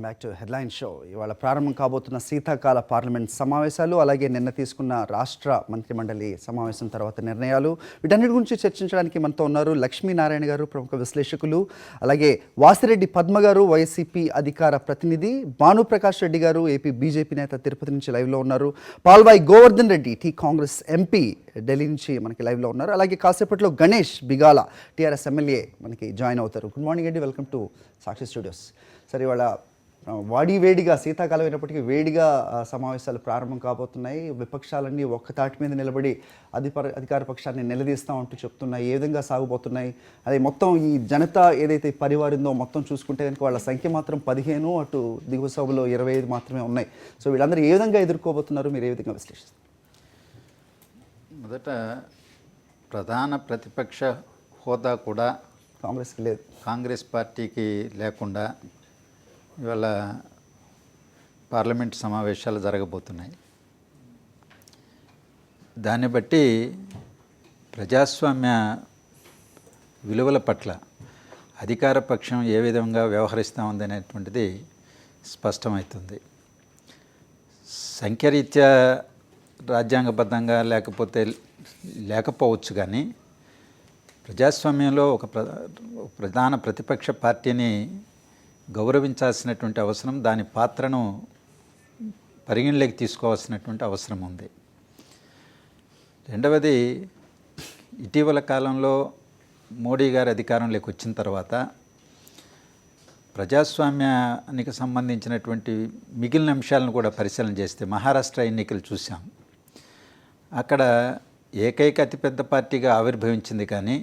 Back to headline show. ఇవాళ ప్రారంభం కాబోతున్న శీతాకాల పార్లమెంట్ సమావేశాలు, అలాగే నిన్న తీసుకున్న రాష్ట్ర మంత్రిమండలి సమావేశం తర్వాత నిర్ణయాలు, వీటన్నిటి గురించి చర్చించడానికి మనతో ఉన్నారు లక్ష్మీనారాయణ గారు, ప్రముఖ విశ్లేషకులు, అలాగే వాసిరెడ్డి పద్మ గారు, వైసీపీ అధికార ప్రతినిధి, భానుప్రకాష్ రెడ్డి గారు, ఏపీ బీజేపీ నేత, తిరుపతి నుంచి లైవ్లో ఉన్నారు, పాల్వాయి గోవర్ధన్ రెడ్డి, టీ కాంగ్రెస్ ఎంపీ, ఢిల్లీ నుంచి మనకి లైవ్లో ఉన్నారు, అలాగే కాసేపట్లో గణేష్ బిగాల, టీఆర్ఎస్ ఎమ్మెల్యే మనకి జాయిన్ అవుతారు. గుడ్ మార్నింగ్ అండి, వెల్కమ్ టు సాక్షి స్టూడియోస్. సరే, ఇవాళ వేడిగా శీతాకాలం అయినప్పటికీ వేడిగా సమావేశాలు ప్రారంభం కాబోతున్నాయి. విపక్షాలన్నీ ఒక్క తాటి మీద నిలబడి అధికార పక్షాన్ని నిలదీస్తామంటూ చెప్తున్నాయి. ఏ విధంగా సాగుపోతున్నాయి? అదే మొత్తం ఈ జనతా ఏదైతే పరివారిందో మొత్తం చూసుకుంటే కనుక వాళ్ళ సంఖ్య మాత్రం 15, అటు దిగువ సభలో 25 మాత్రమే ఉన్నాయి. సో వీళ్ళందరూ ఏ విధంగా ఎదుర్కోబోతున్నారు, మీరు ఏ విధంగా విశ్లేషిస్తారు? మొదట ప్రధాన ప్రతిపక్ష హోదా కూడా కాంగ్రెస్కి లేదు, కాంగ్రెస్ పార్టీకి లేకుండా ఇవాళ పార్లమెంట్ సమావేశాలు జరగబోతున్నాయి. దాన్ని బట్టి ప్రజాస్వామ్య విలువల పట్ల అధికార పక్షం ఏ విధంగా వ్యవహరిస్తూ ఉందనేటువంటిది స్పష్టమవుతుంది. సంఖ్యారీత్యా రాజ్యాంగబద్ధంగా లేకపోవచ్చు, కానీ ప్రజాస్వామ్యంలో ఒక ప్రధాన ప్రతిపక్ష పార్టీని గౌరవించాల్సినటువంటి అవసరం, దాని పాత్రను పరిగణలోకి తీసుకోవాల్సినటువంటి అవసరం ఉంది. రెండవది, ఇటీవల కాలంలో మోడీ గారు అధికారంలోకి వచ్చిన తర్వాత ప్రజాస్వామ్యానికి సంబంధించినటువంటి మిగిలిన అంశాలను కూడా పరిశీలన చేస్తే మహారాష్ట్ర ఎన్నికలు చూసాం. అక్కడ ఏకైక అతిపెద్ద పార్టీగా ఆవిర్భవించింది, కానీ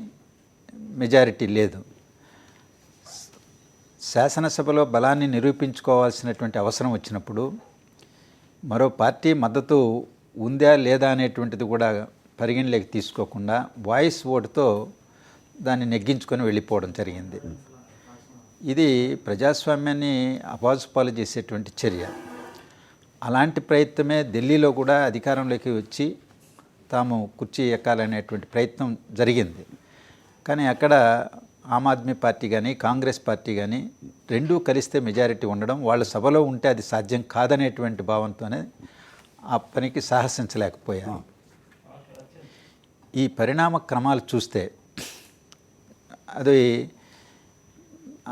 మెజారిటీ లేదు. శాసనసభలో బలాన్ని నిరూపించుకోవాల్సినటువంటి అవసరం వచ్చినప్పుడు మరో పార్టీ మద్దతు ఉందా లేదా అనేటువంటిది కూడా పరిగణలోకి తీసుకోకుండా వాయిస్ ఓటుతో దాన్ని నెగ్గించుకొని వెళ్ళిపోవడం జరిగింది. ఇది ప్రజాస్వామ్యాన్ని అపాసుపాలు చేసేటువంటి చర్య. అలాంటి ప్రయత్నమే ఢిల్లీలో కూడా అధికారంలోకి వచ్చి తాము కుర్చీ ఎక్కాలనేటువంటి ప్రయత్నం జరిగింది. కానీ అక్కడ ఆమ్ ఆద్మీ పార్టీ కానీ కాంగ్రెస్ పార్టీ కానీ రెండూ కలిస్తే మెజారిటీ ఉండడం, వాళ్ళు సభలో ఉంటే అది సాధ్యం కాదనేటువంటి భావంతోనే ఆ పనికి సాహసించలేకపోయారు. ఈ పరిణామ క్రమాలు చూస్తే అది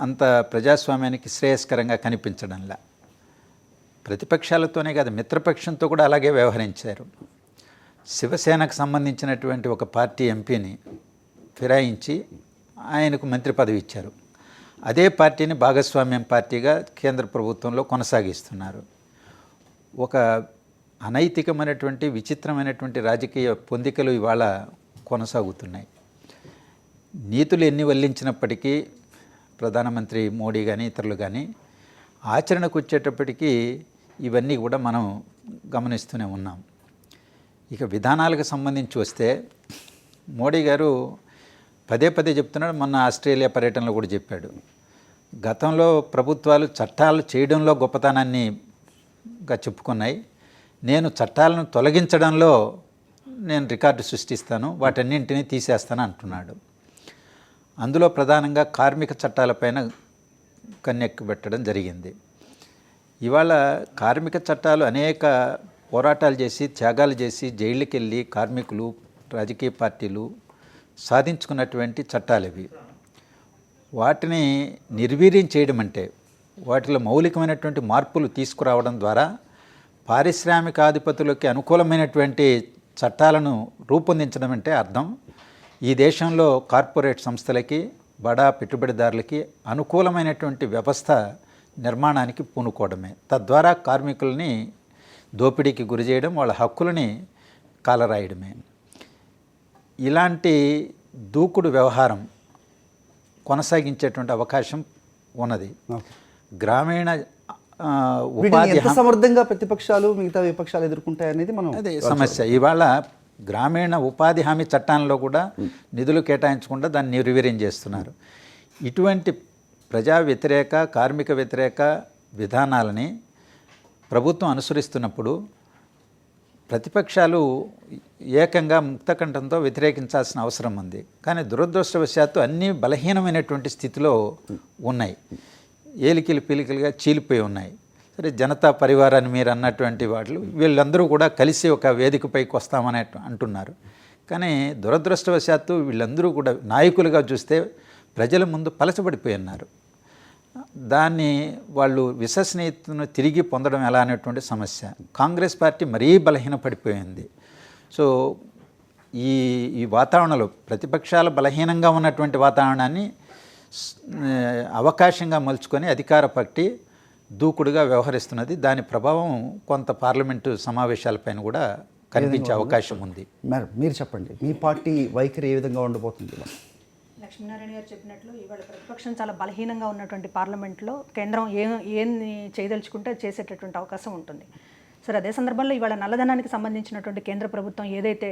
అంత ప్రజాస్వామ్యానికి శ్రేయస్కరంగా కనిపించడంలా. ప్రతిపక్షాలతోనే కాదు, మిత్రపక్షంతో కూడా అలాగే వ్యవహరించారు. శివసేనకు సంబంధించినటువంటి ఒక పార్టీ ఎంపీని ఫిరాయించి ఆయనకు మంత్రి పదవి ఇచ్చారు. అదే పార్టీని భాగస్వామ్యం పార్టీగా కేంద్ర ప్రభుత్వంలో కొనసాగిస్తున్నారు. ఒక అనైతికమైనటువంటి విచిత్రమైనటువంటి రాజకీయ పొందికలు ఇవాళ కొనసాగుతున్నాయి. నీతులు ఎన్ని వల్లించినప్పటికీ ప్రధానమంత్రి మోడీ కానీ ఇతరులు కానీ ఆచరణకు వచ్చేటప్పటికీ ఇవన్నీ కూడా మనం గమనిస్తూనే ఉన్నాం. ఇక విధానాలకు సంబంధించి వస్తే మోడీ గారు పదే చెప్తున్నాడు, మొన్న ఆస్ట్రేలియా పర్యటనలో కూడా చెప్పాడు. గతంలో ప్రభుత్వాలు చట్టాలు చేయడంలో గొప్పతనాన్నిగా చెప్పుకున్నాయి, నేను చట్టాలను తొలగించడంలో నేను రికార్డు సృష్టిస్తాను, వాటన్నింటినీ తీసేస్తాను అంటున్నాడు. అందులో ప్రధానంగా కార్మిక చట్టాలపైన కన్నెక్కి పెట్టడం జరిగింది. ఇవాళ కార్మిక చట్టాలు అనేక పోరాటాలు చేసి త్యాగాలు చేసి జైళ్ళకి వెళ్ళి కార్మికులు, రాజకీయ పార్టీలు సాధించుకున్నటువంటి చట్టాలు ఇవి. వాటిని నిర్వీర్యం చేయడం అంటే వాటిలో మౌలికమైనటువంటి మార్పులు తీసుకురావడం ద్వారా పారిశ్రామికాధిపతులకి అనుకూలమైనటువంటి చట్టాలను రూపొందించడం అంటే అర్థం ఈ దేశంలో కార్పొరేట్ సంస్థలకి, బడా పెట్టుబడిదారులకి అనుకూలమైనటువంటి వ్యవస్థ నిర్మాణానికి పూనుకోవడమే. తద్వారా కార్మికుల్ని దోపిడీకి గురి చేయడం, వాళ్ళ హక్కులని కాలరాయడమే. ఇలాంటి దూకుడు వ్యవహారం కొనసాగించేటువంటి అవకాశం ఉన్నది. గ్రామీణ ఉపాధి సమర్థంగా ప్రతిపక్షాలు మిగతా విపక్షాలు ఎదుర్కొంటాయనేది మనం అదే సమస్య. ఇవాళ గ్రామీణ ఉపాధి హామీ చట్టాల్లో కూడా నిధులు కేటాయించకుండా దాన్ని నిర్వీర్యం చేస్తున్నారు. ఇటువంటి ప్రజా వ్యతిరేక, కార్మిక వ్యతిరేక విధానాలని ప్రభుత్వం అనుసరిస్తున్నప్పుడు ప్రతిపక్షాలు ఏకంగా ముక్తకంఠంతో వ్యతిరేకించాల్సిన అవసరం ఉంది. కానీ దురదృష్టవశాత్తు అన్నీ బలహీనమైనటువంటి స్థితిలో ఉన్నాయి. ఏలికలు పీలికలుగా చీలిపోయి ఉన్నాయి. సరే, జనతా పరివారాన్ని మీరు అన్నటువంటి వాళ్ళు వీళ్ళందరూ కూడా కలిసి ఒక వేదికపైకి వస్తామని అంటున్నారు. కానీ దురదృష్టవశాత్తు వీళ్ళందరూ కూడా నాయకులుగా చూస్తే ప్రజల ముందు పలచబడిపోయి ఉన్నారు. దాన్ని వాళ్ళు విశ్వసనీయతను తిరిగి పొందడం ఎలా అనేటువంటి సమస్య. కాంగ్రెస్ పార్టీ మరీ బలహీనపడిపోయింది. సో ఈ వాతావరణంలో ప్రతిపక్షాలు బలహీనంగా ఉన్నటువంటి వాతావరణాన్ని అవకాశంగా మలుచుకొని అధికార పార్టీ దూకుడుగా వ్యవహరిస్తున్నది. దాని ప్రభావం కొంత పార్లమెంటు సమావేశాలపైన కూడా కనిపించే అవకాశం ఉంది. మీరు చెప్పండి, మీ పార్టీ వైఖరి ఏ విధంగా ఉండబోతుంది? లక్ష్మీనారాయణ గారు చెప్పినట్లు ఇవాళ ప్రతిపక్షం చాలా బలహీనంగా ఉన్నటువంటి పార్లమెంట్లో కేంద్రం ఏం చేయదలుచుకుంటే చేసేటటువంటి అవకాశం ఉంటుంది. సరే, అదే సందర్భంలో ఇవాళ నల్లధనానికి సంబంధించినటువంటి కేంద్ర ప్రభుత్వం ఏదైతే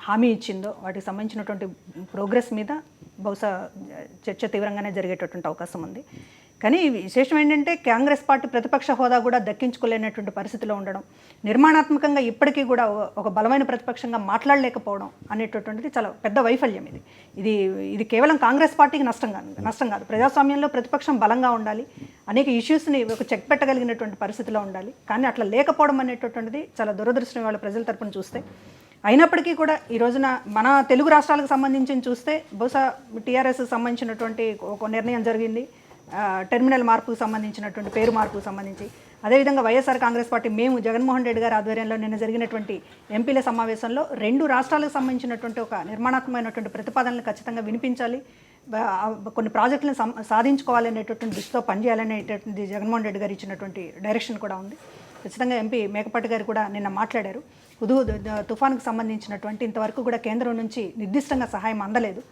హామీ ఇచ్చిందో వాటికి సంబంధించినటువంటి ప్రోగ్రెస్ మీద బహుశా చర్చ తీవ్రంగానే జరిగేటటువంటి అవకాశం ఉంది. కానీ విశేషం ఏంటంటే కాంగ్రెస్ పార్టీ ప్రతిపక్ష హోదా కూడా దక్కించుకోలేనటువంటి పరిస్థితిలో ఉండడం, నిర్మాణాత్మకంగా ఇప్పటికీ కూడా ఒక బలమైన ప్రతిపక్షంగా మాట్లాడలేకపోవడం అనేటటువంటిది చాలా పెద్ద వైఫల్యం. ఇది కేవలం కాంగ్రెస్ పార్టీకి నష్టం కాదు. ప్రజాస్వామ్యంలో ప్రతిపక్షం బలంగా ఉండాలి, అనేక ఇష్యూస్ని ఒక చెక్ పెట్టగలిగినటువంటి పరిస్థితిలో ఉండాలి. కానీ అట్లా లేకపోవడం అనేటటువంటిది చాలా దురదృష్టం వాళ్ళ ప్రజల తరపున చూస్తే. అయినప్పటికీ కూడా ఈ రోజున మన తెలుగు రాష్ట్రాలకు సంబంధించి చూస్తే బహుశా టీఆర్ఎస్ సంబంధించినటువంటి ఒక నిర్ణయం జరిగింది, టెర్మినల్ మార్పుకు సంబంధించినటువంటి పేరు మార్పుకు సంబంధించి. అదేవిధంగా వైఎస్ఆర్ కాంగ్రెస్ పార్టీ మేము జగన్మోహన్ రెడ్డి గారి ఆధ్వర్యంలో నిన్న జరిగినటువంటి ఎంపీల సమావేశంలో 2 రాష్ట్రాలకు సంబంధించినటువంటి ఒక నిర్మాణాత్మకమైనటువంటి ప్రతిపాదనలు ఖచ్చితంగా వినిపించాలి, కొన్ని ప్రాజెక్టులను సాధించుకోవాలి అనేటటువంటి దృష్టితో పనిచేయాలనేటటువంటి జగన్మోహన్ రెడ్డి గారు ఇచ్చినటువంటి డైరెక్షన్ కూడా ఉంది. ఖచ్చితంగా ఎంపీ మేకపాటి గారు కూడా నిన్న మాట్లాడారు. హుదూద్ తుఫాన్కు సంబంధించినటువంటి ఇంతవరకు కూడా కేంద్రం నుంచి నిర్దిష్టంగా సహాయం అందలేదు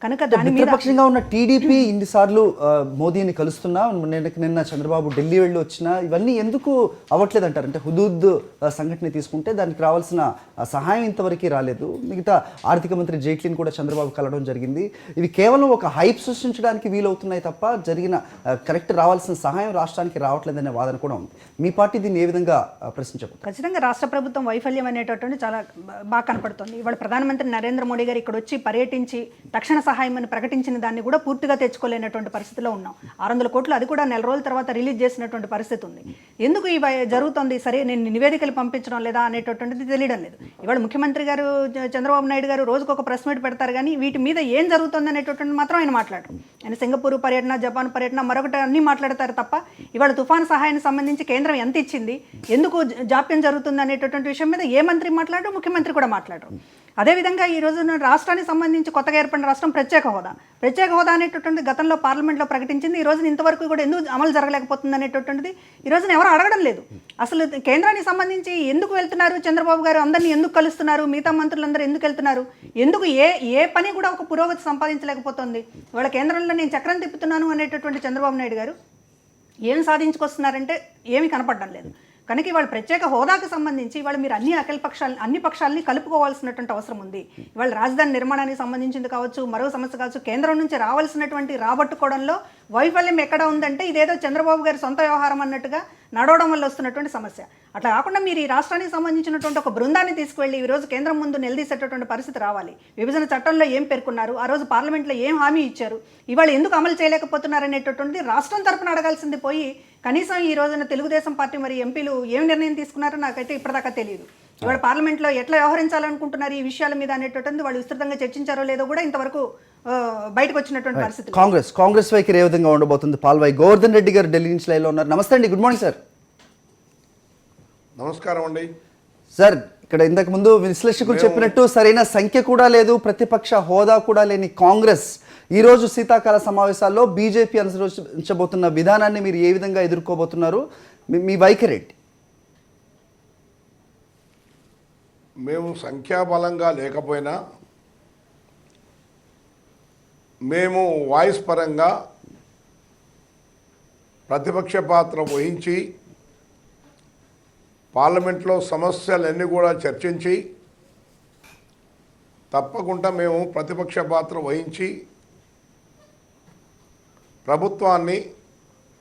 కనుక దాని మీద పక్షంగా ఉన్న టీడీపీ ఇన్నిసార్లు మోదీని కలుస్తున్నా, నిన్న చంద్రబాబు ఢిల్లీ వెళ్ళి వచ్చినా ఇవన్నీ ఎందుకు అవ్వట్లేదు అంటారు? అంటే హుదూద్ సంఘటన తీసుకుంటే దానికి రావాల్సిన సహాయం ఇంతవరకు రాలేదు. మిగతా ఆర్థిక మంత్రి జైట్లీని కూడా చంద్రబాబు కలవడం జరిగింది. ఇవి కేవలం ఒక హైప్ సృష్టించడానికి వీలవుతున్నాయి తప్ప జరిగిన కరెక్ట్ రావాల్సిన సహాయం రాష్ట్రానికి రావట్లేదనే వాదన కూడా ఉంది. మీ పార్టీ దీన్ని ఏ విధంగా ప్రశ్నించబోతుంది? ఖచ్చితంగా రాష్ట్ర ప్రభుత్వం వైఫల్యం అనేటటువంటి చాలా బాగా కనపడుతుంది. ఇవాళ ప్రధానమంత్రి నరేంద్ర మోడీ గారు ఇక్కడ వచ్చి పర్యటించి తక్షణ సహాయం అని ప్రకటించిన దాన్ని కూడా పూర్తిగా తెచ్చుకోలేనటువంటి పరిస్థితిలో ఉన్నాం. 600 కోట్లు అది కూడా నెల రోజుల తర్వాత రిలీజ్ చేసినటువంటి పరిస్థితి ఉంది. ఎందుకు ఇవి జరుగుతుంది? సరే, నేను నివేదికలు పంపించడం లేదా అనేటటువంటిది తెలియడం లేదు. ఇవాళ ముఖ్యమంత్రి గారు చంద్రబాబు నాయుడు గారు రోజుకు ఒక ప్రెస్ మీట్ పెడతారు, కానీ వీటి మీద ఏం జరుగుతుంది అనేటటువంటి మాత్రం ఆయన మాట్లాడరు. ఆయన సింగపూర్ పర్యటన, జపాన్ పర్యటన, మరొకటి అన్నీ మాట్లాడతారు తప్ప ఇవాళ తుఫాను సహాయానికి సంబంధించి కేంద్రం ఎంత ఇచ్చింది, ఎందుకు జాప్యం జరుగుతుంది అనేటటువంటి విషయం మీద ఏ మంత్రి మాట్లాడరు, ముఖ్యమంత్రి కూడా మాట్లాడరు. అదేవిధంగా ఈ రోజు రాష్ట్రానికి సంబంధించి కొత్తగా ఏర్పడిన రాష్ట్రం ప్రత్యేక హోదా అనేటటువంటి గతంలో పార్లమెంట్లో ప్రకటించింది. ఈ రోజున ఇంతవరకు కూడా ఎందుకు అమలు జరగలేకపోతుంది అనేటటువంటిది ఈ రోజున ఎవరు అడగడం లేదు. అసలు కేంద్రానికి సంబంధించి ఎందుకు వెళ్తున్నారు చంద్రబాబు గారు, అందరినీ ఎందుకు కలుస్తున్నారు, మిగతా మంత్రులందరూ ఎందుకు వెళ్తున్నారు, ఎందుకు ఏ పని కూడా ఒక పురోగతి సంపాదించలేకపోతుంది? వాళ్ళ కేంద్రంలో నేను చక్రం తిప్పుతున్నాను అనేటటువంటి చంద్రబాబు నాయుడు గారు ఏం సాధించుకొస్తున్నారంటే ఏమీ కనపడడం లేదు. కనుక ఇవాళ ప్రత్యేక హోదాకు సంబంధించి ఇవాళ మీరు అన్ని పక్షాలని కలుపుకోవాల్సినటువంటి అవసరం ఉంది. ఇవాళ రాజధాని నిర్మాణానికి సంబంధించింది కావచ్చు, మరో సమస్య కావచ్చు, కేంద్రం నుంచి రావాల్సినటువంటి రాబట్టుకోవడంలో వైఫల్యం ఎక్కడ ఉందంటే ఇదేదో చంద్రబాబు గారి సొంత వ్యవహారం అన్నట్టుగా నడవడం వల్ల వస్తున్నటువంటి సమస్య. అట్లా కాకుండా మీరు ఈ రాష్ట్రానికి సంబంధించినటువంటి ఒక బృందాన్ని తీసుకువెళ్ళి ఈరోజు కేంద్రం ముందు నిలదీసేటటువంటి పరిస్థితి రావాలి. విభజన చట్టంలో ఏం పేర్కొన్నారు, ఆ రోజు పార్లమెంట్లో ఏం హామీ ఇచ్చారు, ఇవాళ ఎందుకు అమలు చేయలేకపోతున్నారు అనేటటువంటిది రాష్ట్రం తరపున అడగాల్సింది పోయి కనీసం ఈ రోజున తెలుగుదేశం పార్టీ మరి ఎంపీలు ఏం నిర్ణయం తీసుకున్నారో నాకైతే ఇప్పటిదాకా తెలియదు. ఇవాళ పార్లమెంట్లో ఎట్లా వ్యవహరించాలనుకుంటున్నారు ఈ విషయాల మీద అనేటటువంటి వాళ్ళు విస్తృతంగా చర్చించారో లేదో కూడా ఇంతవరకు బయటకు వచ్చినటువంటి పరిస్థితి. కాంగ్రెస్ వైఖరి ఏ విధంగా ఉండబోతుంది? పాల్వాయి గోవర్ధన్ రెడ్డి గారు ఢిల్లీ నుంచి లైవ్లో ఉన్నారు. నమస్తే అండి, గుడ్ మార్నింగ్ సార్. నమస్కారం అండి సార్. ఇక్కడ ఇంతకు ముందు విశ్లేషకులు చెప్పినట్టు సరైన సంఖ్య కూడా లేదు, ప్రతిపక్ష హోదా కూడా లేని కాంగ్రెస్ ఈరోజు శీతాకాల సమావేశాల్లో బీజేపీ అనుసరించబోతున్న విధానాన్ని మీరు ఏ విధంగా ఎదుర్కోబోతున్నారు? మీ వైఖరి ఏంటి? మేము సంఖ్యాబలంగా లేకపోయినా మేము వాయిస్ పరంగా ప్రతిపక్ష పాత్ర వహించి పార్లమెంట్లో సమస్యలన్నీ కూడా చర్చించి తప్పకుండా మేము ప్రతిపక్ష పాత్ర వహించి ప్రభుత్వాన్ని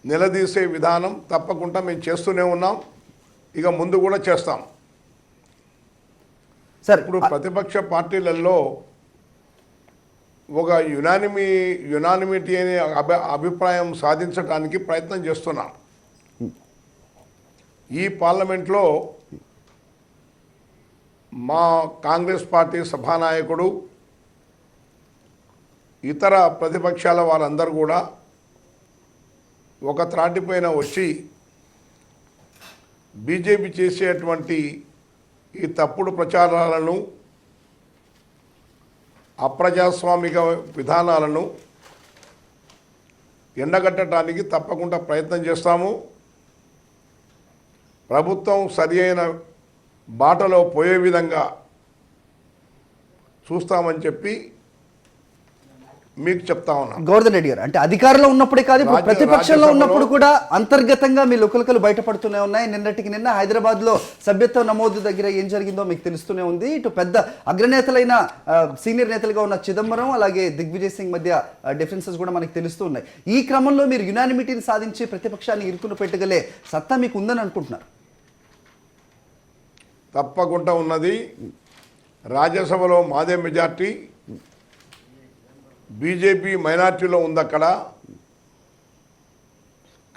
నిలదీసే విధానం తప్పకుండా మేము చేస్తూనే ఉన్నాం, ఇక ముందు కూడా చేస్తాం. సార్, ఇప్పుడు ప్రతిపక్ష పార్టీలలో ఒక యునానిమిటీ అనే అభిప్రాయం సాధించడానికి ప్రయత్నం చేస్తున్నాం. ఈ పార్లమెంట్లో మా కాంగ్రెస్ పార్టీ సభానాయకుడు, ఇతర ప్రతిపక్షాల వారందరూ కూడా ఒక త్రాటిపైన వచ్చి బీజేపీ చేసేటువంటి ఈ తప్పుడు ప్రచారాలను, అప్రజాస్వామిక విధానాలను ఎండగట్టడానికి తప్పకుండా ప్రయత్నం చేస్తాము. ప్రభుత్వం సరి అయిన బాటలో పోయే విధంగా చూస్తామని చెప్పి మీకు చెప్తా ఉన్నాను. గోవర్ధన్ రెడ్డి గారు, అంటే అధికారంలో ఉన్నప్పుడే కాదు, ఇప్పుడు ప్రతిపక్షంలో ఉన్నప్పుడు కూడా అంతర్గతంగా మీ లుకలుకలు బయటపడుతూనే ఉన్నాయి. నిన్నటికి నిన్న హైదరాబాద్లో సభ్యత్వ నమోదు దగ్గర ఏం జరిగిందో మీకు తెలుస్తూనే ఉంది. ఇటు పెద్ద అగ్రనేతలైన సీనియర్ నేతలుగా ఉన్న చిదంబరం అలాగే దిగ్విజయ్ సింగ్ మధ్య డిఫరెన్సెస్ కూడా మనకు తెలుస్తూ ఉన్నాయి. ఈ క్రమంలో మీరు యునానిమిటీని సాధించి ప్రతిపక్షాన్ని ఇరుకును పెట్టగలే సత్తా మీకు ఉందని అనుకుంటున్నారు? తప్పకుండా ఉన్నది. రాజ్యసభలో మాదే మెజార్టీ, బీజేపీ మైనార్టీలో ఉంది అక్కడ.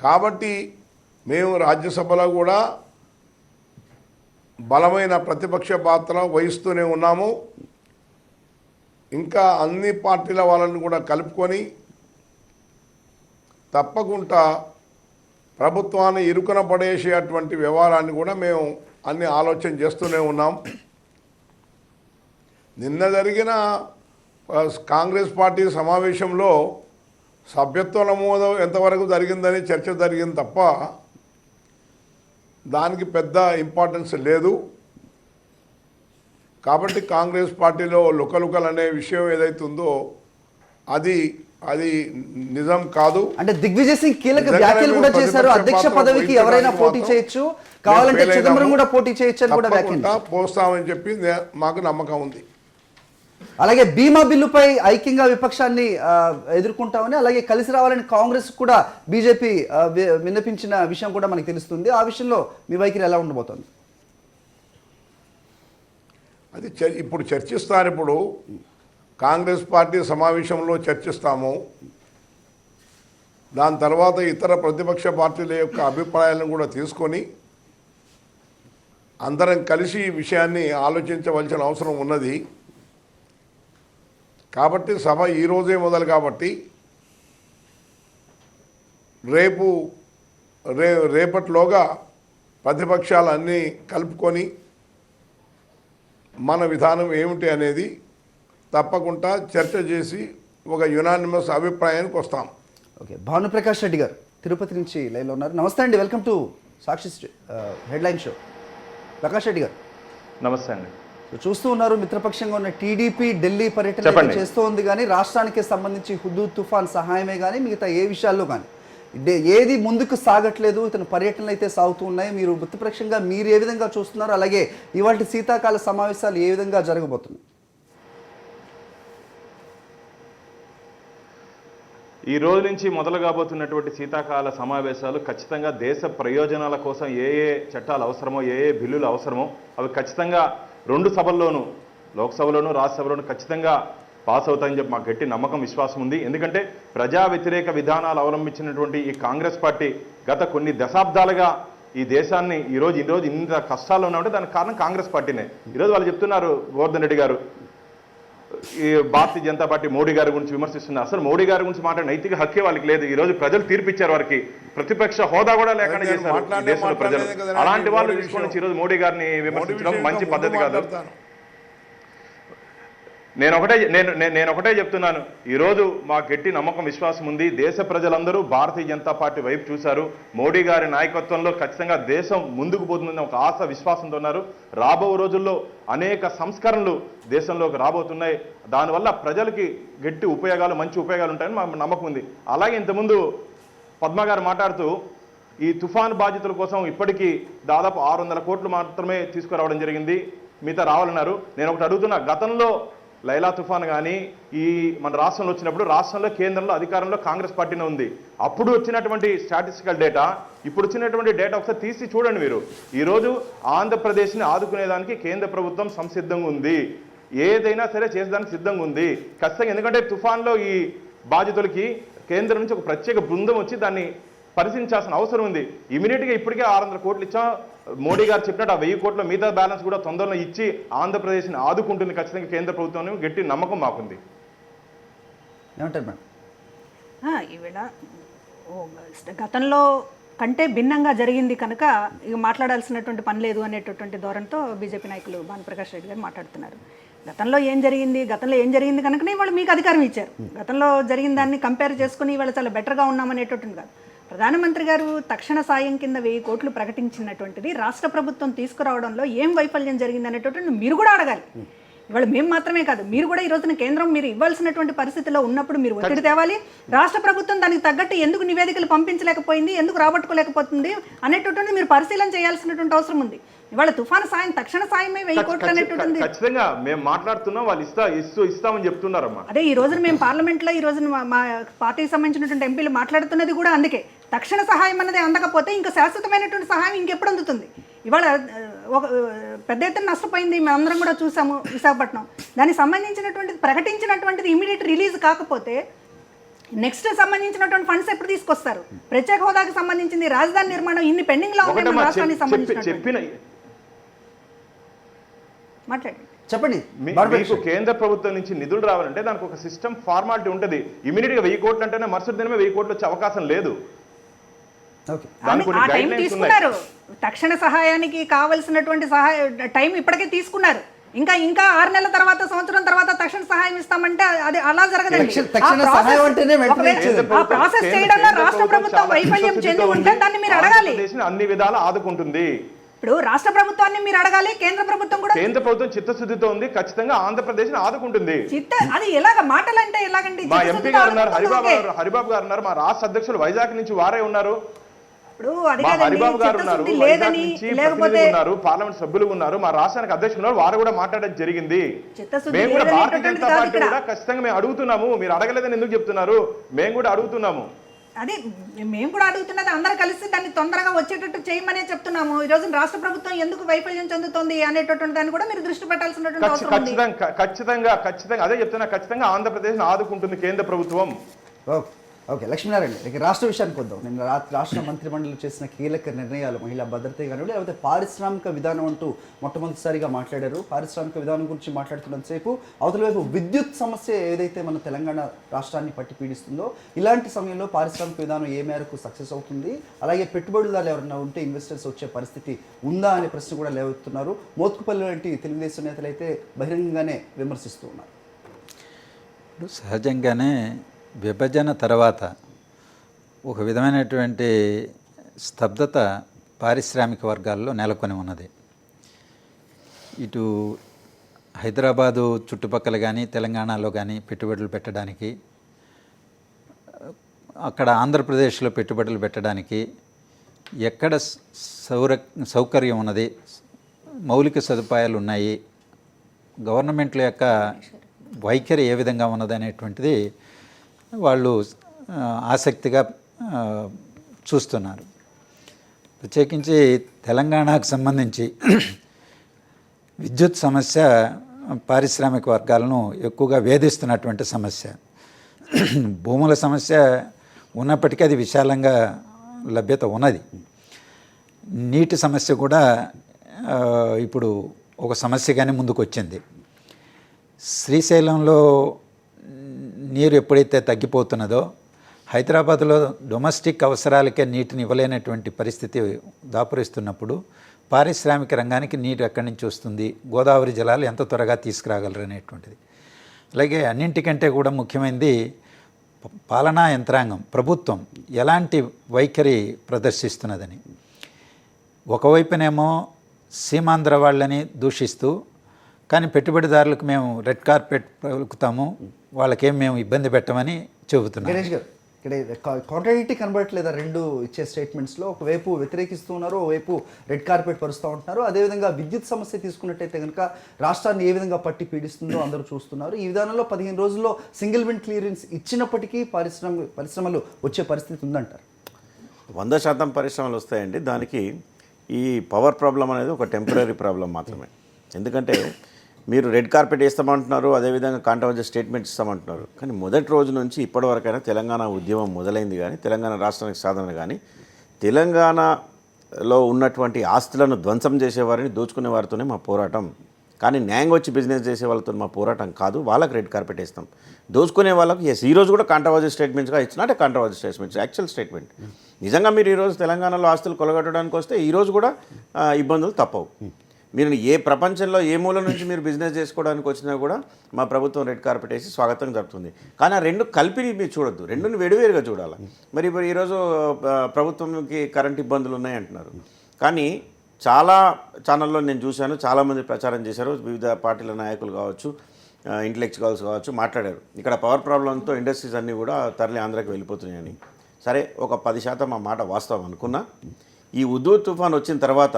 కాబట్టి మేము రాజ్యసభలో కూడా బలమైన ప్రతిపక్ష పాత్ర వహిస్తూనే ఉన్నాము. ఇంకా అన్ని పార్టీల వాళ్ళని కూడా కలుపుకొని తప్పకుండా ప్రభుత్వాన్ని ఇరుకున పడేసేటువంటి వ్యవహారాన్ని కూడా మేము అన్ని ఆలోచన చేస్తూనే ఉన్నాం. నిన్న జరిగిన కాంగ్రెస్ పార్టీ సమావేశంలో సభ్యత్వ నమోదు ఎంతవరకు జరిగిందని చర్చ జరిగింది తప్ప దానికి పెద్ద ఇంపార్టెన్స్ లేదు. కాబట్టి కాంగ్రెస్ పార్టీలో లుకలుకలు అనే విషయం ఏదైతే ఉందో అది నిజం కాదు. అంటే దిగ్విజయ్ సింగ్ కీలక వ్యాఖ్యలు కూడా చేశారు. అధ్యక్ష పదవికి ఎవరైనా పోటీ చేయొచ్చు, కావాలంటే చిదంబరం కూడా పోటీ చేయొచ్చు అని కూడా వ్యాఖ్యలు పోస్తామని చెప్పి మాకు నమ్మకం ఉంది. అలాగే బీమా బిల్లుపై ఐక్యంగా విపక్షాన్ని ఎదుర్కొంటామని, అలాగే కలిసి రావాలని కాంగ్రెస్ కూడా బీజేపీ విన్నపించిన విషయం కూడా మనకు తెలుస్తుంది. ఆ విషయంలో మీ వైఖరి ఎలా ఉండబోతోంది? అది ఇప్పుడు చర్చిస్తారు. ఇప్పుడు కాంగ్రెస్ పార్టీ సమావేశంలో చర్చిస్తాము. దాని తర్వాత ఇతర ప్రతిపక్ష పార్టీల యొక్క అభిప్రాయాలను కూడా తీసుకొని అందరం కలిసి ఈ విషయాన్ని ఆలోచించవలసిన అవసరం ఉన్నది. కాబట్టి సభ ఈరోజే మొదలు కాబట్టి రేపటిలోగా ప్రతిపక్షాలన్నీ కలుపుకొని మన విధానం ఏమిటి అనేది తప్పకుండా చర్చ చేసి ఒక యునానిమస్ అభిప్రాయానికి వస్తాం. ఓకే, భానుప్రకాష్ రెడ్డి గారు తిరుపతి నుంచి లైన్లో ఉన్నారు. నమస్తే అండి, welcome to Sakshi headline show. Prakash Reddy గారు నమస్తే అండి. చూస్తూ ఉన్నారు, మిత్రపక్షంగా ఉన్న టీడీపీ ఢిల్లీ పర్యటన చేస్తూ ఉంది, కానీ రాష్ట్రానికి సంబంధించి హుదూద్ తుఫాన్ సహాయమే కానీ మిగతా ఏ విషయాల్లో కానీ ఏది ముందుకు సాగట్లేదు. ఇతను పర్యటనలు అయితే సాగుతూ ఉన్నాయి. మీరు మిత్రపక్షంగా మీరు ఏ విధంగా చూస్తున్నారు? అలాగే ఇవాళ శీతాకాల సమావేశాలు ఏ విధంగా జరగబోతున్నాయి? ఈ రోజు నుంచి మొదలు కాబోతున్నటువంటి శీతాకాల సమావేశాలు ఖచ్చితంగా దేశ ప్రయోజనాల కోసం ఏ చట్టాలు అవసరమో, ఏ బిల్లులు అవసరమో అవి ఖచ్చితంగా రెండు సభల్లోనూ, లోక్సభలోనూ రాజ్యసభలోనూ ఖచ్చితంగా పాస్ అవుతాయని చెప్పి మాకు గట్టి నమ్మకం, విశ్వాసం ఉంది. ఎందుకంటే ప్రజా వ్యతిరేక విధానాలు అవలంబించినటువంటి ఈ కాంగ్రెస్ పార్టీ గత కొన్ని దశాబ్దాలుగా ఈ దేశాన్ని ఈరోజు ఇంత కష్టాల్లో ఉన్నామంటే దానికి కారణం కాంగ్రెస్ పార్టీనే. ఈరోజు వాళ్ళు చెప్తున్నారు, గోవర్ధన్ రెడ్డి గారు ఈ భారతీయ జనతా పార్టీ మోడీ గారి గురించి విమర్శిస్తున్నారు. అసలు మోడీ గారి గురించి మాట్లాడే నైతిక హక్కే వాళ్ళకి లేదు. ఈ రోజు ప్రజలు తీర్పిచ్చారు, వారికి ప్రతిపక్ష హోదా కూడా లేకుండా చేశారు దేశంలో ప్రజలు. అలాంటి వాళ్ళు తీసుకొని ఈ రోజు మోడీ గారిని విమర్శించడం మంచి పద్ధతి కాదు. నేను ఒకటే చెప్తున్నాను, ఈరోజు మా గట్టి నమ్మకం, విశ్వాసం ఉంది. దేశ ప్రజలందరూ భారతీయ జనతా పార్టీ వైపు చూశారు. మోడీ గారి నాయకత్వంలో ఖచ్చితంగా దేశం ముందుకు పోతుందని ఒక ఆశ, విశ్వాసంతో ఉన్నారు. రాబో రోజుల్లో అనేక సంస్కరణలు దేశంలోకి రాబోతున్నాయి. దానివల్ల ప్రజలకి గట్టి ఉపయోగాలు, మంచి ఉపయోగాలు ఉంటాయని మా నమ్మకం ఉంది. అలాగే ఇంతకుముందు పద్మ గారు మాట్లాడుతూ ఈ తుఫాను బాధితుల కోసం ఇప్పటికీ దాదాపు 600 కోట్లు మాత్రమే తీసుకురావడం జరిగింది, మిగతా రావాలన్నారు. నేను ఒకటి అడుగుతున్నా, గతంలో లైలా తుఫాన్ కానీ ఈ మన రాష్ట్రంలో వచ్చినప్పుడు రాష్ట్రంలో, కేంద్రంలో అధికారంలో కాంగ్రెస్ పార్టీనే ఉంది. అప్పుడు వచ్చినటువంటి స్టాటిస్టికల్ డేటా, ఇప్పుడు వచ్చినటువంటి డేటా ఒకసారి తీసి చూడండి మీరు. ఈరోజు ఆంధ్రప్రదేశ్ని ఆదుకునేదానికి కేంద్ర ప్రభుత్వం సంసిద్ధంగా ఉంది. ఏదైనా సరే చేసేదానికి సిద్ధంగా ఉంది ఖచ్చితంగా. ఎందుకంటే తుఫాన్లో ఈ బాధితులకి కేంద్రం నుంచి ఒక ప్రత్యేక బృందం వచ్చి దాన్ని పరిశీలించాల్సిన అవసరం ఉంది. ఇమీడియట్గా ఇప్పటికే 600 కోట్లు ఇచ్చాం. మోడీ గారు చెప్పినట్టు ఆ 1000 కోట్ల మిగతా బ్యాలెన్స్ కూడా తొందరలో ఇచ్చి ఆంధ్రప్రదేశ్ని ఆదుకుంటుంది ఖచ్చితంగా కేంద్ర ప్రభుత్వం. గట్టి నమ్మకం మాకుంది. ఏమంటారు మేడం? ఈవేళ గతంలో కంటే భిన్నంగా జరిగింది కనుక ఇక మాట్లాడాల్సినటువంటి పని లేదు అనేటటువంటి ధోరణితో బీజేపీ నాయకులు భానుప్రకాష్ రెడ్డి గారు మాట్లాడుతున్నారు. గతంలో ఏం జరిగింది కనుకనే వాళ్ళు మీకు అధికారం ఇచ్చారు. గతంలో జరిగిన దాన్ని కంపేర్ చేసుకుని ఇవాళ చాలా బెటర్గా ఉన్నామనేటటువంటి కాదు. ప్రధానమంత్రి గారు తక్షణ సాయం కింద 1000 కోట్లు ప్రకటించినటువంటిది రాష్ట్ర ప్రభుత్వం తీసుకురావడంలో ఏం వైఫల్యం జరిగింది అనేటటువంటి మీరు కూడా అడగాలి. ఇవాళ మేము మాత్రమే కాదు, మీరు కూడా ఈ రోజున కేంద్రం మీరు ఇవ్వాల్సినటువంటి పరిస్థితిలో ఉన్నప్పుడు మీరు ఒత్తిడి తేవాలి. రాష్ట్ర ప్రభుత్వం దానికి తగ్గట్టు ఎందుకు నివేదికలు పంపించలేకపోయింది, ఎందుకు రాబట్టుకోలేకపోతుంది అనేటటువంటి మీరు పరిశీలన చేయాల్సినటువంటి అవసరం ఉంది. ఇవాళ తుఫాను సాయం తక్షణ సాయమే 1000 కోట్లు అనేటటువంటి ఖచ్చితంగా మేము మాట్లాడుతున్నాం, వాళ్ళు ఇస్తామని చెప్తున్నారమ్మా. అదే ఈ రోజున మేము పార్లమెంట్లో ఈ రోజున మా పార్టీకి సంబంధించినటువంటి ఎంపీలు మాట్లాడుతున్నది కూడా అందుకే. తక్షణ సహాయం అన్నది అందకపోతే ఇంకా శాశ్వతమైనటువంటి సహాయం ఇంకెప్పుడు అందుతుంది? ఇవాళ ఒక పెద్ద ఎత్తున నష్టపోయింది, మేమందరం కూడా చూసాము విశాఖపట్నం. దానికి సంబంధించినటువంటిది ప్రకటించినటువంటిది ఇమీడియట్ రిలీజ్ కాకపోతే నెక్స్ట్ సంబంధించినటువంటి ఫండ్స్ ఎప్పుడు తీసుకొస్తారు? ప్రత్యేక హోదాకి సంబంధించింది, రాజధాని నిర్మాణం ఇన్ని పెండింగ్ లో ఉన్నాయి మన రాష్ట్రానికి సంబంధించిన. మాట్లాడండి, చెప్పండి. మీకు కేంద్ర ప్రభుత్వం నుంచి నిధులు రావాలంటే దానికి ఒక సిస్టమ్ ఫార్మాలిటీ ఉంటుంది. ఇమీడియట్ గా 1000 కోట్లు అంటేనే మరుసటి దినమే 1000 కోట్లు వచ్చే అవకాశం లేదు. ఆ టైం తీసుకున్నారు. తక్షణ సహాయానికి కావలసినటువంటి టైం ఇప్పటికే తీసుకున్నారు. ఇంకా 6 నెలల తర్వాత, సంవత్సరం తర్వాత తక్షణ సహాయం ఇస్తామంటే అది అలా జరగదండి. ఆ ప్రాసెస్ చేయడంలో రాష్ట్ర ప్రభుత్వం వైఫల్యం చెంది ఉంటే దాన్ని మీరు అడగాలి. అన్ని విధాలు ఆదుకుంటుంది. ఇప్పుడు రాష్ట్ర ప్రభుత్వాన్ని మీరు అడగాలి, కేంద్ర ప్రభుత్వం కూడా. కేంద్ర ప్రభుత్వం చిత్తశుద్ధితో ఉంది, ఖచ్చితంగా ఆంధ్రప్రదేశ్ ఆదుకుంటుంది. అది ఎలాగ మాటలంటే ఎలాగండి? మా ఎంపీ గారు ఉన్నారు, హరిబాబు గారు ఉన్నారు, మా రాష్ట్ర అధ్యక్షులు వైజాగ్ నుంచి వారే ఉన్నారు, హరిబాబు గారు ఉన్నారు, వైజాగ్ నుంచి ప్రతినిధులు ఉన్నారు, పార్లమెంట్ సభ్యులు ఉన్నారు, మా రాష్ట్రానికి అధ్యక్షులు ఉన్నారు, వారు కూడా మాట్లాడడం జరిగింది. మేము కూడా భారతీయ జనతా పార్టీ కూడా ఖచ్చితంగా మేము అడుగుతున్నాము. మీరు అడగలేదని ఎందుకు చెప్తున్నారు? మేము కూడా అడుగుతున్నాము. అదే మేము కూడా అడుగుతున్నది, అందరూ కలిసి దాన్ని తొందరగా వచ్చేటట్టు చేయమనే చెప్తున్నాము. ఈ రోజు రాష్ట్ర ప్రభుత్వం ఎందుకు వైఫల్యం చెందుతోంది అనేటటువంటి దాన్ని కూడా మీరు దృష్టి పెట్టాల్సినటువంటి అవసరం ఉంది. ఖచ్చితంగా అదే చెప్తున్నా. ఖచ్చితంగా ఆంధ్రప్రదేశ్ ఆదుకుంటుంది కేంద్ర ప్రభుత్వం. ఓకే లక్ష్మీనారాయణ, ఇక రాష్ట్ర విషయానికి వద్దాం. నిన్న రాష్ట్ర మంత్రిమండలి చేసిన కీలక నిర్ణయాలు, మహిళా భద్రత కానివ్వండి, లేకపోతే పారిశ్రామిక విధానం అంటూ మొట్టమొదటిసారిగా మాట్లాడారు. పారిశ్రామిక విధానం గురించి మాట్లాడుతున్నంతసేపు అవతల వైపు విద్యుత్ సమస్య ఏదైతే మన తెలంగాణ రాష్ట్రాన్ని పట్టి పీడిస్తుందో, ఇలాంటి సమయంలో పారిశ్రామిక విధానం ఏ మేరకు సక్సెస్ అవుతుంది, అలాగే పెట్టుబడిదారులు ఎవరైనా ఉంటే ఇన్వెస్టర్స్ వచ్చే పరిస్థితి ఉందా అనే ప్రశ్న కూడా లేవెత్తున్నారు. మోత్కుపల్లి వంటి తెలుగుదేశం నేతలు అయితే బహిరంగంగానే విమర్శిస్తూ ఉన్నారు. సహజంగానే విభజన తర్వాత ఒక విధమైనటువంటి స్తబ్దత పారిశ్రామిక వర్గాల్లో నెలకొని ఉన్నది. ఇటు హైదరాబాదు చుట్టుపక్కల కానీ తెలంగాణలో కానీ పెట్టుబడులు పెట్టడానికి, అక్కడ ఆంధ్రప్రదేశ్లో పెట్టుబడులు పెట్టడానికి ఎక్కడ సౌకర్యం ఉన్నది, మౌలిక సదుపాయాలు ఉన్నాయి, గవర్నమెంట్ల యొక్క వైఖరి ఏ విధంగా ఉన్నది అనేటువంటిది వాళ్ళు ఆసక్తిగా చూస్తున్నారు. ప్రత్యేకించి తెలంగాణకు సంబంధించి విద్యుత్ సమస్య పారిశ్రామిక వర్గాలను ఎక్కువగా వేధిస్తున్నటువంటి సమస్య. భూముల సమస్య ఉన్నప్పటికీ అది విశాలంగా లభ్యత ఉన్నది. నీటి సమస్య కూడా ఇప్పుడు ఒక సమస్యగానే ముందుకు వచ్చింది. శ్రీశైలంలో నీరు ఎప్పుడైతే తగ్గిపోతున్నదో, హైదరాబాద్లో డొమెస్టిక్ అవసరాలకే నీటిని ఇవ్వలేనటువంటి పరిస్థితి దాపురిస్తున్నప్పుడు పారిశ్రామిక రంగానికి నీరు ఎక్కడి నుంచి వస్తుంది, గోదావరి జలాలు ఎంత త్వరగా తీసుకురాగలరు అనేటువంటిది. అలాగే అన్నింటికంటే కూడా ముఖ్యమైనది పాలనా యంత్రాంగం, ప్రభుత్వం ఎలాంటి వైఖరి ప్రదర్శిస్తున్నదని. ఒకవైపునేమో సీమాంధ్ర వాళ్ళని దూషిస్తూ, కానీ పెట్టుబడిదారులకు మేము రెడ్ కార్పెట్ పలుకుతాము, వాళ్ళకేం మేము ఇబ్బంది పెట్టమని చెబుతున్నాం. గణేష్ గారు, ఇక్కడ కాంట్రాడిక్టీ కనబడట్లేదా రెండు ఇచ్చే స్టేట్మెంట్స్లో? ఒకవైపు వ్యతిరేకిస్తూ ఉన్నారు, ఒకవైపు రెడ్ కార్పెట్ పరుస్తూ ఉంటున్నారు. అదేవిధంగా విద్యుత్ సమస్య తీసుకున్నట్టయితే కనుక రాష్ట్రాన్ని ఏ విధంగా పట్టి పీడిస్తుందో అందరూ చూస్తున్నారు. ఈ విధానంలో 15 రోజుల్లో సింగిల్ విండ్ క్లియరెన్స్ ఇచ్చినప్పటికీ పరిశ్రమలు వచ్చే పరిస్థితి ఉందంటారు. 100% పరిశ్రమలు వస్తాయండి. దానికి ఈ పవర్ ప్రాబ్లం అనేది ఒక టెంపరీ ప్రాబ్లం మాత్రమే. ఎందుకంటే మీరు రెడ్ కార్పెట్ వేస్తామంటున్నారు, అదేవిధంగా కాంట్రవర్సీ స్టేట్మెంట్ ఇస్తామంటున్నారు. కానీ మొదటి రోజు నుంచి ఇప్పటివరకైనా తెలంగాణ ఉద్యమం మొదలైంది కానీ, తెలంగాణ రాష్ట్రానికి సాధన కానీ, తెలంగాణలో ఉన్నటువంటి ఆస్తులను ధ్వంసం చేసేవారిని దోచుకునే వారితోనే మా పోరాటం. కానీ న్యాయంగా వచ్చి బిజినెస్ చేసే వాళ్ళతో మా పోరాటం కాదు. వాళ్ళకి రెడ్ కార్పెట్ వేస్తాం. దోచుకునే వాళ్ళకి ఎస్, ఈరోజు కూడా కాంట్రవర్సీ స్టేట్మెంట్స్గా it's not a controversy statements, actual statement. నిజంగా మీరు ఈరోజు తెలంగాణలో ఆస్తులు కొలగొట్టడానికి వస్తే ఈరోజు కూడా ఇబ్బందులు తప్పవు. మీరు ఏ ప్రపంచంలో ఏ మూల నుంచి మీరు బిజినెస్ చేసుకోవడానికి వచ్చినా కూడా మా ప్రభుత్వం రెడ్ కార్పెట్ వేసి స్వాగతం జరుపుతుంది. కానీ ఆ రెండు కలిపి మీరు చూడొద్దు, రెండుని వేరువేరుగా చూడాలి. మరి ఇప్పుడు ఈరోజు ప్రభుత్వంకి కరెంట్ ఇబ్బందులు ఉన్నాయంటున్నారు. కానీ చాలా ఛానల్లో నేను చూశాను, చాలామంది ప్రచారం చేశారు, వివిధ పార్టీల నాయకులు కావచ్చు, ఇంటలెక్చువల్స్ కావచ్చు, మాట్లాడారు ఇక్కడ పవర్ ప్రాబ్లంతో ఇండస్ట్రీస్ అన్నీ కూడా తరలి ఆంధ్రాకి వెళ్ళిపోతున్నాయని. సరే, ఒక 10% ఆ మాట వాస్తవం అనుకున్నా. ఈ ఉదూ తుఫాన్ వచ్చిన తర్వాత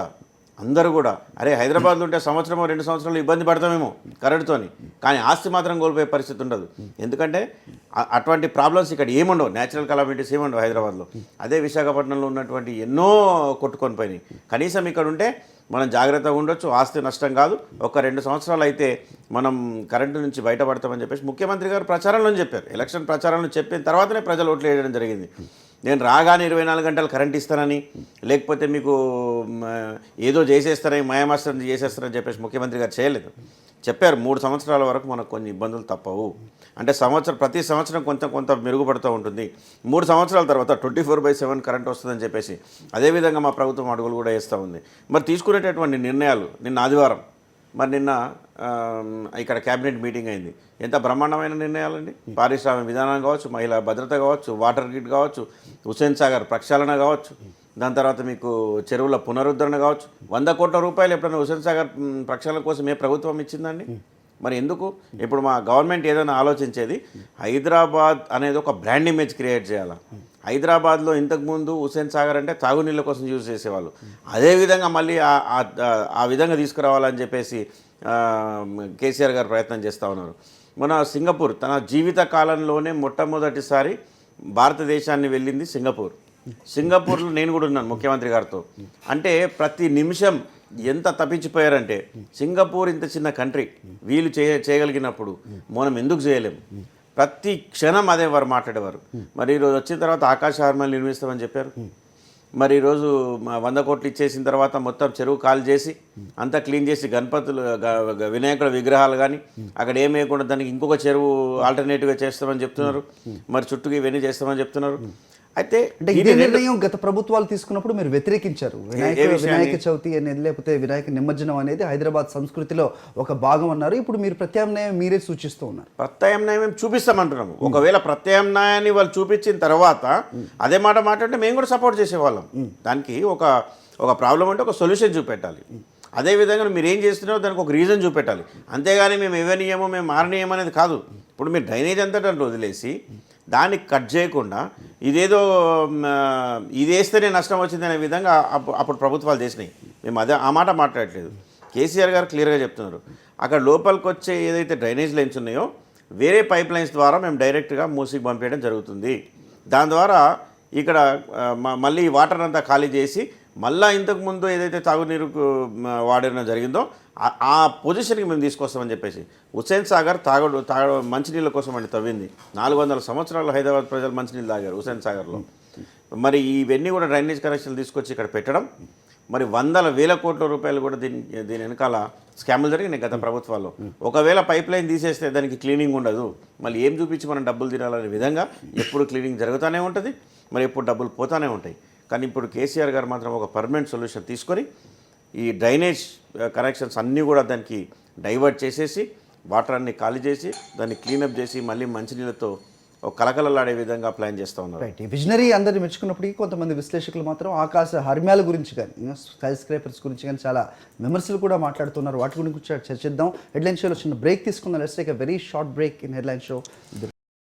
అందరూ కూడా అరే హైదరాబాద్లో ఉంటే సంవత్సరం 2 సంవత్సరాలు ఇబ్బంది పడతామేమో కరెంటుతోని, కానీ ఆస్తి మాత్రం కోల్పోయే పరిస్థితి ఉండదు. ఎందుకంటే అటువంటి ప్రాబ్లమ్స్ ఇక్కడ ఏముండవు, న్యాచురల్ కలామిటీస్ ఏముండవు హైదరాబాద్లో. అదే విశాఖపట్నంలో ఉన్నటువంటి ఎన్నో కొట్టుకొని పోయినాయి. కనీసం ఇక్కడ ఉంటే మనం జాగ్రత్తగా ఉండొచ్చు, ఆస్తి నష్టం కాదు. ఒక 2 సంవత్సరాలు అయితే మనం కరెంటు నుంచి బయటపడతామని చెప్పేసి ముఖ్యమంత్రి గారు ప్రచారంలో చెప్పారు. ఎలక్షన్ ప్రచారంలో చెప్పిన తర్వాతనే ప్రజలు ఓట్లు వేయడం జరిగింది. నేను రాగానే 24 గంటలు కరెంట్ ఇస్తానని, లేకపోతే మీకు ఏదో చేసేస్తారని, మాయమాస్తం చేసేస్తారని చెప్పేసి ముఖ్యమంత్రి గారు చేయలేదు. చెప్పారు 3 సంవత్సరాల వరకు మనకు కొన్ని ఇబ్బందులు తప్పవు. అంటే ప్రతి సంవత్సరం కొంత మెరుగుపడుతూ ఉంటుంది. 3 సంవత్సరాల తర్వాత 24/7 కరెంట్ వస్తుందని చెప్పేసి అదేవిధంగా మా ప్రభుత్వం అడుగులు కూడా వేస్తూ ఉంది. మరి తీసుకునేటటువంటి నిర్ణయాలు నిన్న ఆదివారం, మరి నిన్న ఇక్కడ క్యాబినెట్ మీటింగ్ అయింది. ఎంత బ్రహ్మాండమైన నిర్ణయాలండి. పారిశ్రామిక విధానం కావచ్చు, మహిళా భద్రత కావచ్చు, వాటర్ గ్రిడ్ కావచ్చు, హుస్సేన్ సాగర్ ప్రక్షాళన కావచ్చు, దాని తర్వాత మీకు చెరువుల పునరుద్ధరణ కావచ్చు. 100 కోట్ల రూపాయలు ఎప్పుడైనా హుస్సేన్ సాగర్ ప్రక్షాళన కోసం ఏ ప్రభుత్వం ఇచ్చిందండి? మరి ఎందుకు ఇప్పుడు మా గవర్నమెంట్ ఏదైనా ఆలోచించేది, హైదరాబాద్ అనేది ఒక బ్రాండ్ ఇమేజ్ క్రియేట్ చేయాలి. హైదరాబాద్లో ఇంతకుముందు హుస్సేన్ సాగర్ అంటే తాగునీళ్ళ కోసం యూజ్ చేసేవాళ్ళు, అదేవిధంగా మళ్ళీ ఆ విధంగా తీసుకురావాలని చెప్పేసి కేసీఆర్ గారు ప్రయత్నం చేస్తూ ఉన్నారు. మన సింగపూర్ తన జీవిత కాలంలోనే మొట్టమొదటిసారి భారతదేశాన్ని వెళ్ళింది సింగపూర్లో నేను కూడా ఉన్నాను ముఖ్యమంత్రి గారితో. అంటే ప్రతి నిమిషం ఎంత తప్పించిపోయారంటే, సింగపూర్ ఇంత చిన్న కంట్రీ వీళ్ళు చేయగలిగినప్పుడు మనం ఎందుకు చేయలేము? ప్రతి క్షణం అదే వారు మాట్లాడేవారు. మరి ఈరోజు వచ్చిన తర్వాత ఆకాశ హార్మల్ నిర్మిస్తామని చెప్పారు. మరి ఈరోజు 100 కోట్లు ఇచ్చేసిన తర్వాత మొత్తం చెరువు ఖాళీ చేసి అంతా క్లీన్ చేసి గణపతులు వినాయకుల విగ్రహాలు కానీ అక్కడ ఏం వేయకుండా దానికి ఇంకొక చెరువు ఆల్టర్నేటివ్గా చేస్తామని చెప్తున్నారు. మరి చుట్టూ ఇవన్నీ చేస్తామని చెప్తున్నారు. అయితే ఇదే నిర్ణయం గత ప్రభుత్వాలు తీసుకున్నప్పుడు మీరు వ్యతిరేకించారు. వినాయక చవితి అనేది లేకపోతే వినాయక నిమజ్జనం అనేది హైదరాబాద్ సంస్కృతిలో ఒక భాగం అన్నారు. ఇప్పుడు మీరు ప్రత్యామ్నాయం మీరే సూచిస్తూ ఉన్నారు. ప్రత్యామ్నాయం మేము చూపిస్తామంటున్నాము. ఒకవేళ ప్రత్యామ్నాయాన్ని వాళ్ళు చూపించిన తర్వాత అదే మాట మాట్లాడితే మేము కూడా సపోర్ట్ చేసేవాళ్ళం. దానికి ఒక ప్రాబ్లం అంటే ఒక సొల్యూషన్ చూపెట్టాలి. అదేవిధంగా మీరు ఏం చేస్తున్నారో దానికి ఒక రీజన్ చూపెట్టాలి. అంతేగాని మేము ఇవ్వనీయమో మేము మారనీయమో అనేది కాదు. ఇప్పుడు మీరు డ్రైనేజ్ అంతటా వదిలేసి దాన్ని కట్ చేయకుండా ఇదేదో ఇది వేస్తేనే నష్టం వచ్చిందనే విధంగా అప్పుడు ప్రభుత్వాలు చేసినాయి. మేము ఆ మాట మాట్లాడట్లేదు. కేసీఆర్ గారు క్లియర్గా చెప్తున్నారు, అక్కడ లోపలికి వచ్చే ఏదైతే డ్రైనేజ్ లైన్స్ ఉన్నాయో వేరే పైప్ లైన్స్ ద్వారా మేము డైరెక్ట్గా మూసికి పంపించడం జరుగుతుంది. దాని ద్వారా ఇక్కడ మళ్ళీ వాటర్ అంతా ఖాళీ చేసి మళ్ళీ ఇంతకుముందు ఏదైతే తాగునీరుకు వాడడం జరిగిందో ఆ పొజిషన్కి మేము తీసుకొస్తామని చెప్పేసి. హుస్సేన్ సాగర్ మంచినీళ్ళ కోసం అండి తవ్వింది. 400 సంవత్సరాలు హైదరాబాద్ ప్రజలు మంచినీళ్ళు తాగారు హుస్సేన్ సాగర్లో. మరి ఇవన్నీ కూడా డ్రైనేజ్ కనెక్షన్లు తీసుకొచ్చి ఇక్కడ పెట్టడం, మరి 100,000 కోట్ల రూపాయలు కూడా దీని వెనకాల స్కాములు జరిగినాయి గత ప్రభుత్వాల్లో. ఒకవేళ పైప్ లైన్ తీసేస్తే దానికి క్లీనింగ్ ఉండదు, మళ్ళీ ఏం చూపించి మనం డబ్బులు తినాలనే విధంగా ఎప్పుడు క్లీనింగ్ జరుగుతూనే ఉంటుంది, మరి ఎప్పుడు డబ్బులు పోతూనే ఉంటాయి. కానీ ఇప్పుడు కేసీఆర్ గారు మాత్రం ఒక పర్మనెంట్ సొల్యూషన్ తీసుకొని ఈ డ్రైనేజ్ కనెక్షన్స్ అన్నీ కూడా దానికి డైవర్ట్ చేసేసి వాటర్ అన్ని ఖాళీ చేసి దాన్ని క్లీనప్ చేసి మళ్ళీ మంచినీళ్ళతో ఒక కలకలలాడే విధంగా ప్లాన్ చేస్తూ ఉన్నారు. రైట్. ఈ విజనరీ అందరిని మెచ్చుకున్నప్పటికీ కొంతమంది విశ్లేషకులు మాత్రం ఆకాశ హర్మ్యాల గురించి కానీ స్కై స్క్రేపర్స్ గురించి కానీ చాలా విమర్శలు కూడా మాట్లాడుతున్నారు. వాటి గురించి చర్చిద్దాం. హెడ్లైన్ షోలో చిన్న బ్రేక్ తీసుకుందాం. Let's take a very short break in headline show.